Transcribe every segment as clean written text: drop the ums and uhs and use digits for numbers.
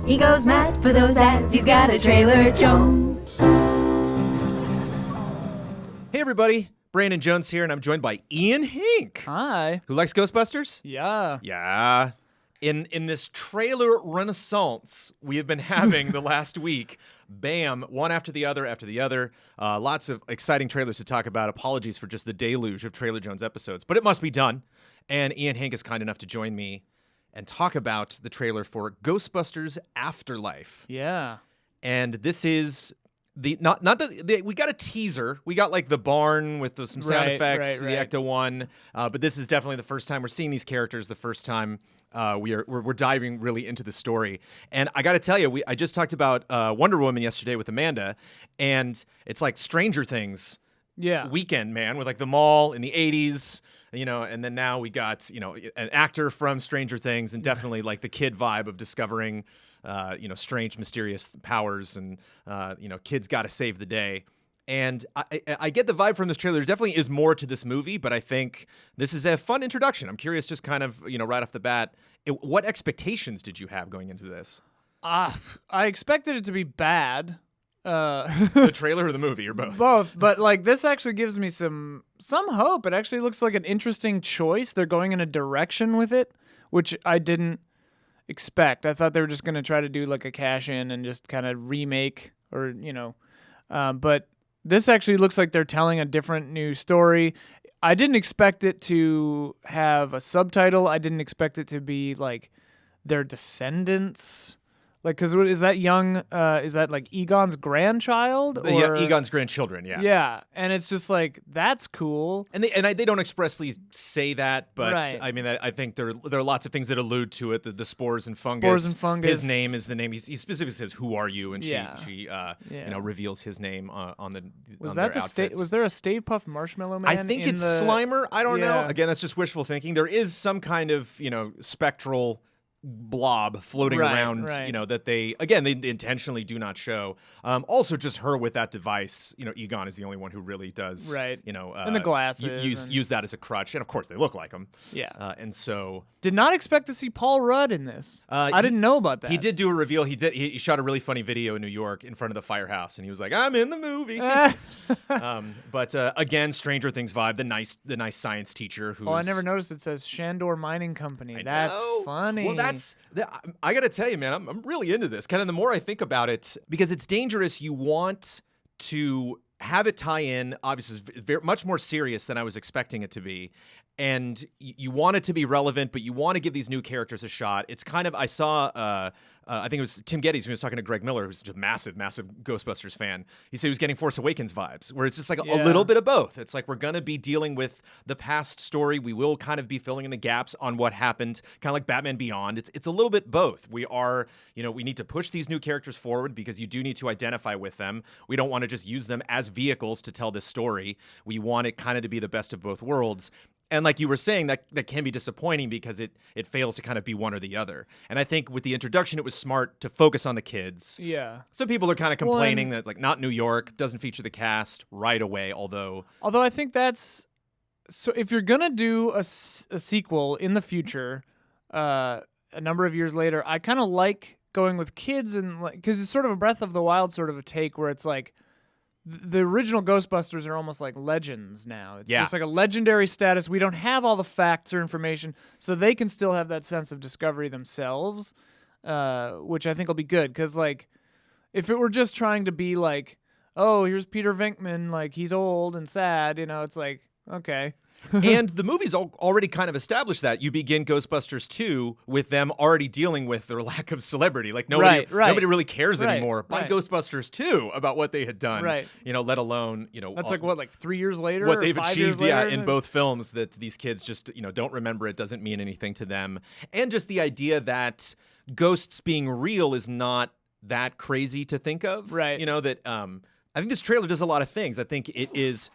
He goes mad for those ads. He's got a Trailer Jones. Hey everybody, Brandon Jones here, and I'm joined by Ian Hinck. Hi. Who likes Ghostbusters? Yeah. Yeah. In this trailer renaissance we have been having the last week, bam, one after the other. Lots of exciting trailers to talk about. Apologies for just the deluge of Trailer Jones episodes, but it must be done. And Ian Hinck is kind enough to join me and talk about the trailer for Ghostbusters Afterlife. Yeah. And this is we got a teaser. We got like the barn with some sound effects, the Ecto one. But this is definitely the first time we're seeing these characters. The first time we're diving really into the story. And I got to tell you, I just talked about Wonder Woman yesterday with Amanda, and it's like Stranger Things. Yeah. Weekend, man, with like the mall in the 80s. And then now we got, an actor from Stranger Things, and definitely like the kid vibe of discovering, strange, mysterious powers, and, kids got to save the day. And I get the vibe from this trailer. There definitely is more to this movie, but I think this is a fun introduction. I'm curious, just kind of, right off the bat, what expectations did you have going into this? I expected it to be bad. The trailer or the movie, or both? Both, but like this actually gives me some hope. It actually looks like an interesting choice. They're going in a direction with it, which I didn't expect. I thought they were just going to try to do like a cash in and just kind of remake, or but this actually looks like they're telling a different new story. I didn't expect it to have a subtitle. I didn't expect it to be like their descendants. Like, because is that young, is that like Egon's grandchild? Or? Yeah, Egon's grandchildren, yeah. Yeah, and it's just like, that's cool. And they don't expressly say that, but right. I mean, I think there are lots of things that allude to it, the spores and fungus. Spores and fungus. His name is the name. He specifically says, "Who are you?" And she reveals his name on the Was on that their the outfits. Was there a Stay Puft Marshmallow Man? I think it's Slimer. I don't know. Again, that's just wishful thinking. There is some kind of, spectral blob floating around, that they intentionally do not show. Also, just her with that device. Egon is the only one who really does, and the glasses use that as a crutch, and of course they look like him. Yeah, and so did not expect to see Paul Rudd in this. I didn't know about that. He did do a reveal. He shot a really funny video in New York in front of the firehouse, and he was like, "I'm in the movie." But again, Stranger Things vibe. The nice science teacher who. Oh, I never noticed it says Shandor Mining Company. That's funny. Well, I got to tell you, man, I'm really into this. Kind of the more I think about it, because it's dangerous. You want to have it tie in. Obviously, it's very, much more serious than I was expecting it to be. And you want it to be relevant, but you want to give these new characters a shot. It's kind of, I saw, I think it was Tim Geddes who was talking to Greg Miller, who's just a massive Ghostbusters fan. He said he was getting Force Awakens vibes, where it's just like a little bit of both. It's like we're going to be dealing with the past story. We will kind of be filling in the gaps on what happened, kind of like Batman Beyond. It's a little bit both. We are, we need to push these new characters forward because you do need to identify with them. We don't want to just use them as vehicles to tell this story. We want it kind of to be the best of both worlds. And like you were saying, that can be disappointing because it fails to kind of be one or the other. And I think with the introduction, it was smart to focus on the kids. Yeah. Some people are kind of complaining that, like, not New York, doesn't feature the cast right away, although I think that's... So if you're going to do a sequel in the future, a number of years later, I kind of like going with kids, and because it's sort of a Breath of the Wild sort of a take where it's like, the original Ghostbusters are almost like legends now. It's just like a legendary status. We don't have all the facts or information, so they can still have that sense of discovery themselves, which I think will be good. Because, like, if it were just trying to be like, oh, here's Peter Venkman, like, he's old and sad, it's like, okay. And the movie's already kind of established that. You begin Ghostbusters 2 with them already dealing with their lack of celebrity. Like, nobody really cares anymore by Ghostbusters 2 about what they had done. Right. Let alone, That's like 3 years later? What they've 5 achieved, years later? in both films, that these kids just, don't remember. It doesn't mean anything to them. And just the idea that ghosts being real is not that crazy to think of. Right. I think this trailer does a lot of things. I think it is...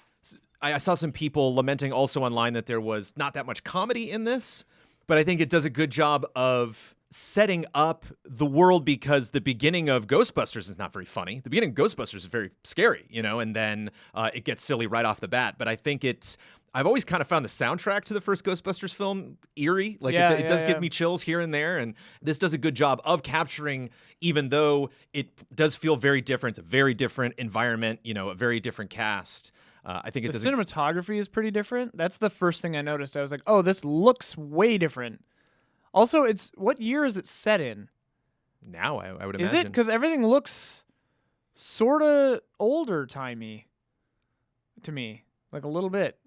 I saw some people lamenting also online that there was not that much comedy in this, but I think it does a good job of setting up the world, because the beginning of Ghostbusters is not very funny. The beginning of Ghostbusters is very scary, and then it gets silly right off the bat. But I think I've always kind of found the soundtrack to the first Ghostbusters film eerie. Like it does give me chills here and there. And this does a good job of capturing, even though it does feel very different, a very different environment, a very different cast. I think the cinematography is pretty different. That's the first thing I noticed. I was like, oh, this looks way different. Also, what year is it set in? Now, I would imagine. Is it? Because everything looks sort of older timey to me, like a little bit.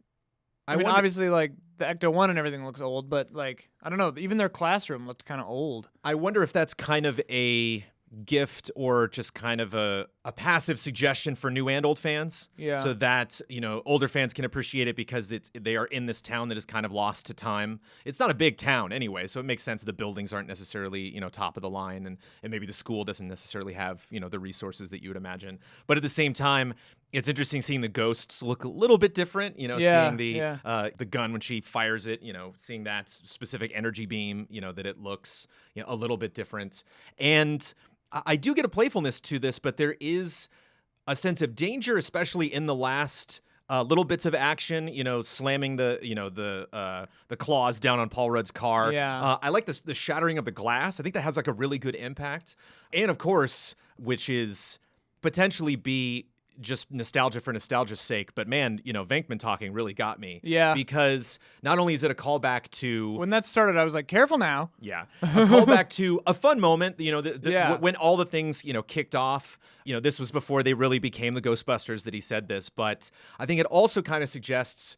I mean, obviously, like, the Ecto-1 and everything looks old, but, like, I don't know. Even their classroom looked kind of old. I wonder if that's kind of a gift or just kind of a passive suggestion for new and old fans. Yeah. So that, older fans can appreciate it because they are in this town that is kind of lost to time. It's not a big town anyway, so it makes sense the buildings aren't necessarily, top of the line, and maybe the school doesn't necessarily have, the resources that you would imagine. But at the same time, it's interesting seeing the ghosts look a little bit different, seeing the gun when she fires it, seeing that specific energy beam, that it looks a little bit different. And I do get a playfulness to this, but there is a sense of danger, especially in the last little bits of action, slamming the claws down on Paul Rudd's car. Yeah. I like the shattering of the glass. I think that has like a really good impact. And of course, which is potentially be just nostalgia for nostalgia's sake, but man, Venkman talking really got me. Yeah. Because not only is it a callback to... When that started, I was like, careful now. Yeah. A callback to a fun moment, when all the things, kicked off. This was before they really became the Ghostbusters that he said this, but I think it also kind of suggests,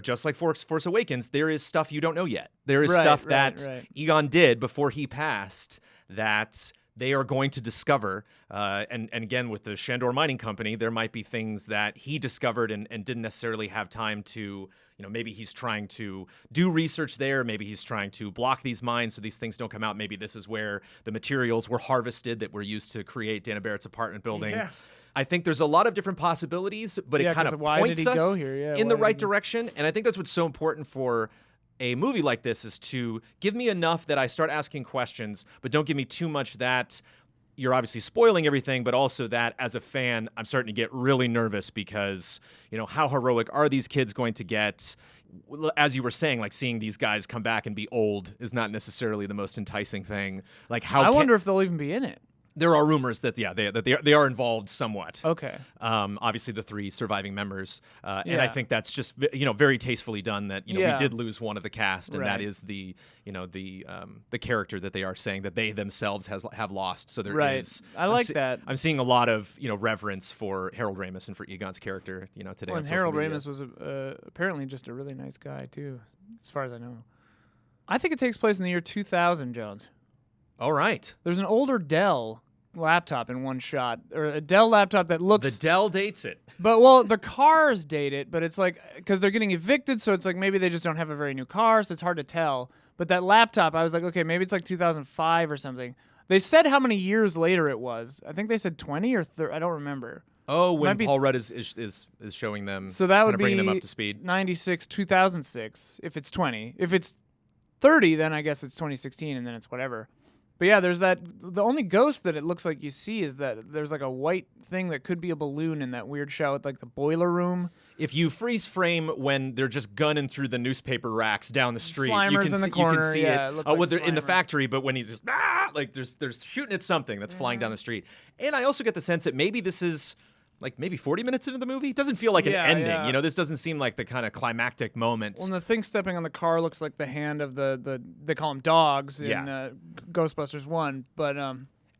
just like Force Awakens, there is stuff you don't know yet. There is stuff that Egon did before he passed that they are going to discover. And again, with the Shandor Mining Company, there might be things that he discovered and didn't necessarily have time to, maybe he's trying to do research there. Maybe he's trying to block these mines so these things don't come out. Maybe this is where the materials were harvested that were used to create Dana Barrett's apartment building. Yeah. I think there's a lot of different possibilities, but it kind of points us in the right direction. And I think that's what's so important for a movie like this, is to give me enough that I start asking questions, but don't give me too much that you're obviously spoiling everything, but also that as a fan, I'm starting to get really nervous because, how heroic are these kids going to get? As you were saying, like seeing these guys come back and be old is not necessarily the most enticing thing. Like I wonder if they'll even be in it. There are rumors that they are involved somewhat. Okay. Obviously the 3 surviving members, and I think that's just very tastefully done. That we did lose one of the cast, and that is the character that they are saying that they themselves have lost. So there is. I like that. I'm seeing a lot of reverence for Harold Ramis and for Egon's character. Today. Well, and Harold Ramis was apparently just a really nice guy too, as far as I know. I think it takes place in the year 2000, Jones. All right. There's an older Dell laptop in one shot, or a Dell laptop that looks... The Dell dates it. But, the cars date it, but it's like, because they're getting evicted, so it's like maybe they just don't have a very new car, so it's hard to tell. But that laptop, I was like, okay, maybe it's like 2005 or something. They said how many years later it was. I think they said 20 or 30, I don't remember. Oh, when Paul Rudd is showing them, so that would be bringing them up to speed. 96, 2006, if it's 20. If it's 30, then I guess it's 2016, and then it's whatever. But yeah, there's the only ghost that it looks like you see is that there's like a white thing that could be a balloon in that weird shot with like the boiler room. If you freeze frame when they're just gunning through the newspaper racks down the street, Slimer's you can in the see, corner. You can see yeah, it. Like They're in the factory, but when he's just like they're shooting at something that's flying down the street. And I also get the sense that maybe this is like maybe 40 minutes into the movie. It doesn't feel like an ending. Yeah. This doesn't seem like the kind of climactic moment. Well, and the thing stepping on the car looks like the hand of the they call them dogs in Ghostbusters 1. But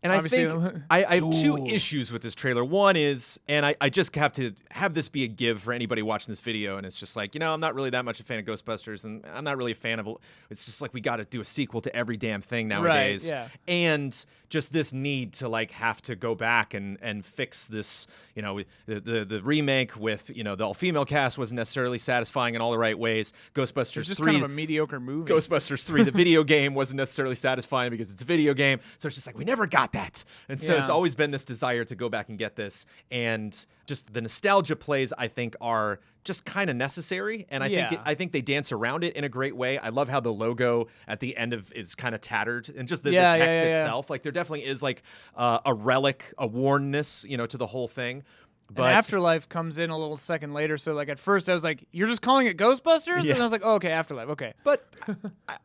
and I think I have 2 issues with this trailer. One is, and I just have to have this be a give for anybody watching this video, and it's just like, I'm not really that much a fan of Ghostbusters, and I'm not really a fan of, it's just like we got to do a sequel to every damn thing nowadays. Right, yeah. And just this need to like have to go back and fix this, the remake with, the all-female cast wasn't necessarily satisfying in all the right ways. Ghostbusters 3. It's just kind of a mediocre movie. Ghostbusters 3, the video game, wasn't necessarily satisfying because it's a video game. So it's just like, we never got that. And so it's always been this desire to go back and get this. And just the nostalgia plays, I think, are just kind of necessary. And I think they dance around it in a great way. I love how the logo at the end is kind of tattered, and just the text itself. Like there definitely is like a relic, a wornness, to the whole thing. But and Afterlife comes in a little second later, so like at first I was like, "You're just calling it Ghostbusters?" Yeah. And I was like, "Oh, okay, Afterlife, okay." But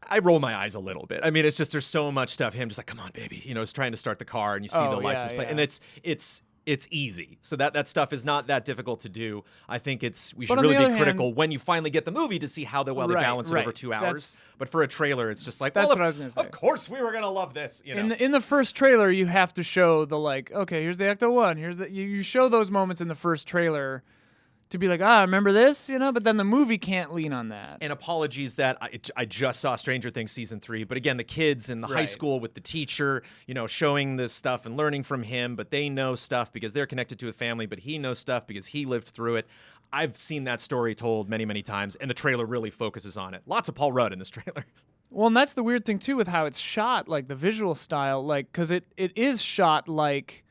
I roll my eyes a little bit. I mean, it's just there's so much stuff. Him just like, come on, baby, he's trying to start the car, and you see the Oh, yeah, license plate, yeah. and it's easy. So that stuff is not that difficult to do. I think we But should on really the be other critical hand- when you finally get the movie to see how well they Right, balance it over right. 2 hours. That's- But for a trailer, it's just like, That's well, what I was gonna say. of course we were gonna love this. In the first trailer, you have to show the like, okay, here's the Ecto 1. Here's the you show those moments in the first trailer to be like, remember this, But then the movie can't lean on that. And apologies that I just saw Stranger Things season 3, but again, the kids in the high Right. school with the teacher, showing this stuff and learning from him, but they know stuff because they're connected to a family, but he knows stuff because he lived through it. I've seen that story told many, many times, and the trailer really focuses on it. Lots of Paul Rudd in this trailer. Well, and that's the weird thing too with how it's shot, like the visual style, like because it is shot like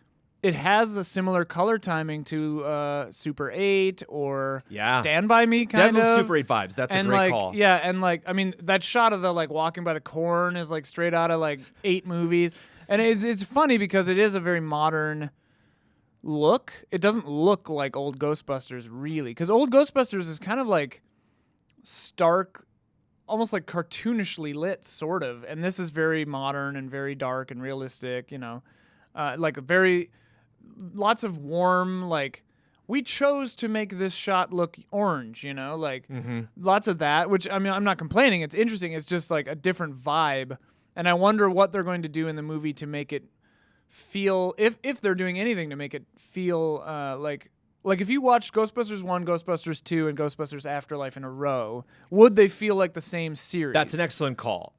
it has a similar color timing to Super 8 or Yeah. Stand By Me kind Definitely of. Super 8 vibes. That's a And great like, call. yeah, and like, I mean, that shot of the like walking by the corn is like straight out of like 8 movies, and it's funny because it is a very modern look. It doesn't look like old Ghostbusters really, because old Ghostbusters is kind of like stark, almost like cartoonishly lit, sort of, and this is very modern and very dark and realistic. Like very lots of warm like. We chose to make this shot look orange, like lots of that, which I mean, I'm not complaining. It's interesting. It's just like a different vibe. And I wonder what they're going to do in the movie to make it feel, if they're doing anything to make it feel like if you watched Ghostbusters 1, Ghostbusters 2, and Ghostbusters Afterlife in a row, would they feel like the same series? That's an excellent call.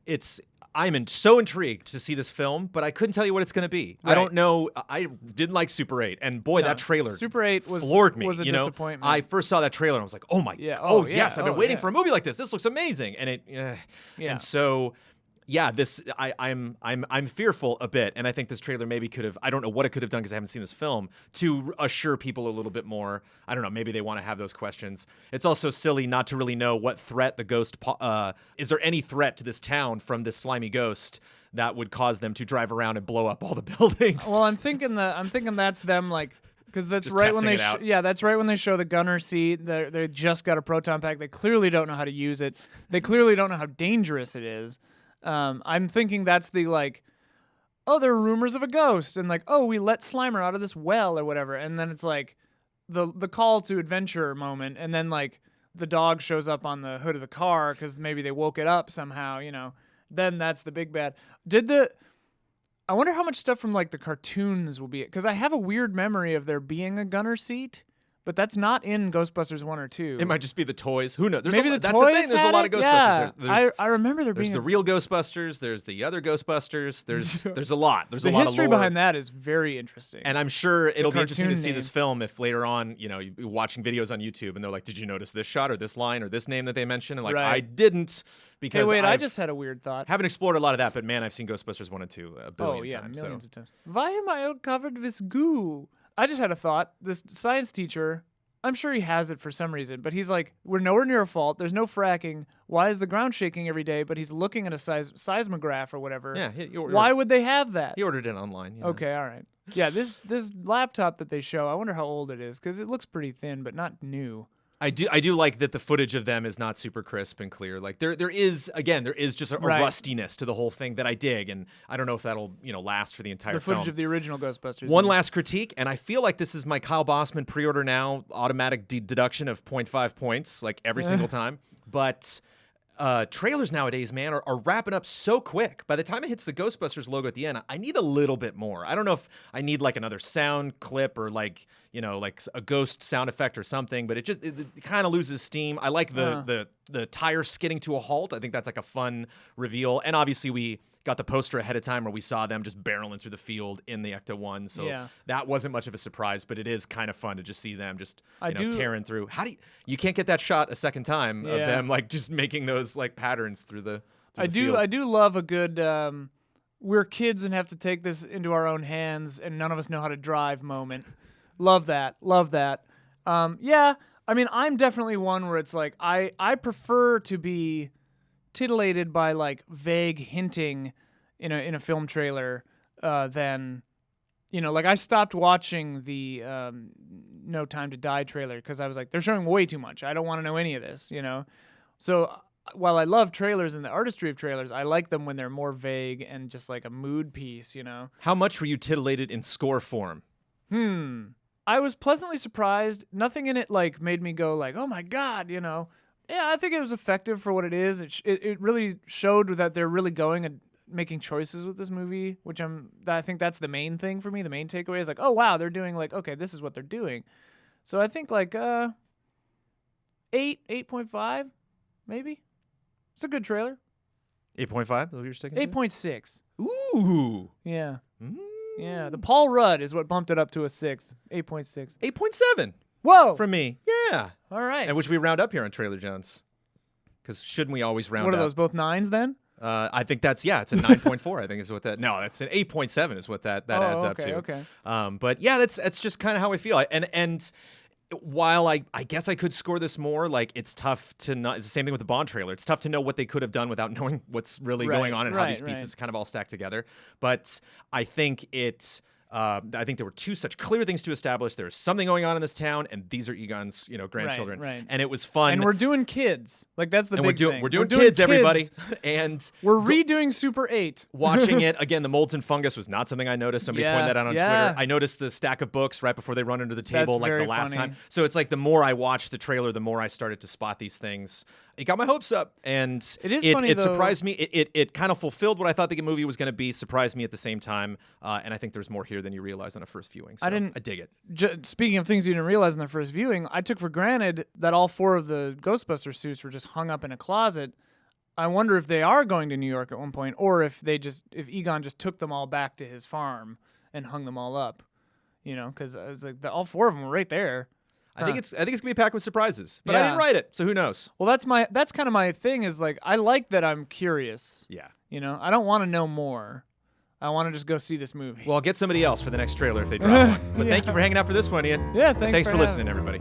I'm so intrigued to see this film, but I couldn't tell you what it's going to be. I Right. don't know. I didn't like Super 8, and boy, No, that trailer Super 8 floored me. was a disappointment. I first saw that trailer and I was like, oh my, Yeah. oh Yeah. yes, I've been Oh, waiting yeah. for a movie like this. This looks amazing, and Yeah. and so. Yeah, I'm fearful a bit, and I think this trailer maybe could have, I don't know what it could have done because I haven't seen this film, to assure people a little bit more. I don't know, maybe they want to have those questions. It's also silly not to really know what threat the ghost, is there any threat to this town from this slimy ghost that would cause them to drive around and blow up all the buildings? Well, I'm thinking that's them like. Because that's Just right when testing they it out. yeah, that's right when they show the gunner seat. They just got a proton pack. They clearly don't know how to use it. They clearly don't know how dangerous it is. I'm thinking that's the like, oh, there are rumors of a ghost, and like, oh, we let Slimer out of this well or whatever, and then it's like the call to adventure moment, and then like the dog shows up on the hood of the car because maybe they woke it up somehow, Then that's the big bad. I wonder how much stuff from like the cartoons will be, because I have a weird memory of there being a gunner seat, but that's not in Ghostbusters 1 or 2. It might just be the toys. Who knows? Maybe the that's toys the thing. There's a had lot it? of Ghostbusters. Yeah. There's, I remember there there's being the real Ghostbusters. There's the other Ghostbusters. There's a lot. There's the a lot history of lore. behind that is very interesting. And I'm sure it'll be interesting to cartoon see name. this film if later on, you're watching videos on YouTube and they're like, did you notice this shot or this line or this name that they mentioned? And like, Right. I didn't, because hey, wait, I I've- just had a weird thought. haven't explored a lot of that, but man, I've seen Ghostbusters 1 and 2 a billion Oh yeah, times. millions So. of times. Why am I all covered with goo? I just had a thought. This science teacher, I'm sure he has it for some reason, but he's like, we're nowhere near a fault. There's no fracking. Why is the ground shaking every day? But he's looking at a seismograph or whatever. Yeah. Why would they have that? He ordered it online. Okay, all right. Yeah, this laptop that they show, I wonder how old it is, because it looks pretty thin, but not new. I do like that the footage of them is not super crisp and clear. Like there is just a Right. rustiness to the whole thing that I dig, and I don't know if that'll last for the entire The footage film. of the original Ghostbusters. One last critique, and I feel like this is my Kyle Bossman pre-order now automatic deduction of 0.5 points, like every single time. But trailers nowadays, man, are wrapping up so quick. By the time it hits the Ghostbusters logo at the end, I need a little bit more. I don't know if I need like another sound clip or like a ghost sound effect or something, but it kind of loses steam. I like the tire skidding to a halt. I think that's like a fun reveal. And obviously we got the poster ahead of time where we saw them just barreling through the field in the Ecto 1. So Yeah. that wasn't much of a surprise, but it is kind of fun to just see them just do- tearing through. You can't get that shot a second time of Yeah. them like just making those like patterns through the I do love a good we're kids and have to take this into our own hands and none of us know how to drive moment. Love that. Yeah, I mean, I'm definitely one where it's like I prefer to be titillated by like vague hinting in a film trailer than like I stopped watching the No Time to Die trailer because I was like, they're showing way too much. I don't want to know any of this, So while I love trailers and the artistry of trailers, I like them when they're more vague and just like a mood piece, How much were you titillated in score form? I was pleasantly surprised. Nothing in it like made me go like, oh my God, Yeah, I think it was effective for what it is. It really showed that they're really going and making choices with this movie, which I think that's the main thing for me. The main takeaway is like, oh wow, they're doing like, okay, this is what they're doing. So I think like 8.5, maybe. It's a good trailer. 8.5? Is that what you're sticking to? 8.6. Ooh. Yeah. Yeah. The Paul Rudd is what bumped it up to a 6. 8.6. 8.7 Whoa. from me. Yeah. All right. And which we round up here on Trailer Jones. Because shouldn't we always round up? What are those, both 9s then? I think it's a 9.4. I think is what that. No, that's an 8.7 is what that adds up to. Okay. But yeah, that's just kind of how I feel. And while I guess I could score this more, like it's tough to not. It's the same thing with the Bond trailer. It's tough to know what they could have done without knowing what's really going on and how these pieces kind of all stack together. But I think I think there were two such clear things to establish. There's something going on in this town, and these are Egon's, grandchildren. Right. And it was fun. And we're doing kids. Like that's the big thing. We're doing kids, everybody. And we're redoing Super 8. Watching it again, the molten fungus was not something I noticed. Somebody pointed that out on Twitter. I noticed the stack of books right before they run under the table, That's like the last funny. time. So it's like the more I watched the trailer, the more I started to spot these things. It got my hopes up, and it surprised me. It kind of fulfilled what I thought the movie was going to be. Surprised me at the same time, and I think there's more here than you realize on a first viewing. So I dig it. Speaking of things you didn't realize in the first viewing, I took for granted that all 4 of the Ghostbusters suits were just hung up in a closet. I wonder if they are going to New York at one point, or if Egon just took them all back to his farm and hung them all up. Because I was like, all 4 of them were right there. I think it's gonna be packed with surprises, but I didn't write it, so who knows? Well, that's kind of my thing. Is like I like that I'm curious. Yeah. I don't want to know more. I want to just go see this movie. Well, I'll get somebody else for the next trailer if they drop one. But thank you for hanging out for this one, Ian. Yeah, thanks for listening, everybody.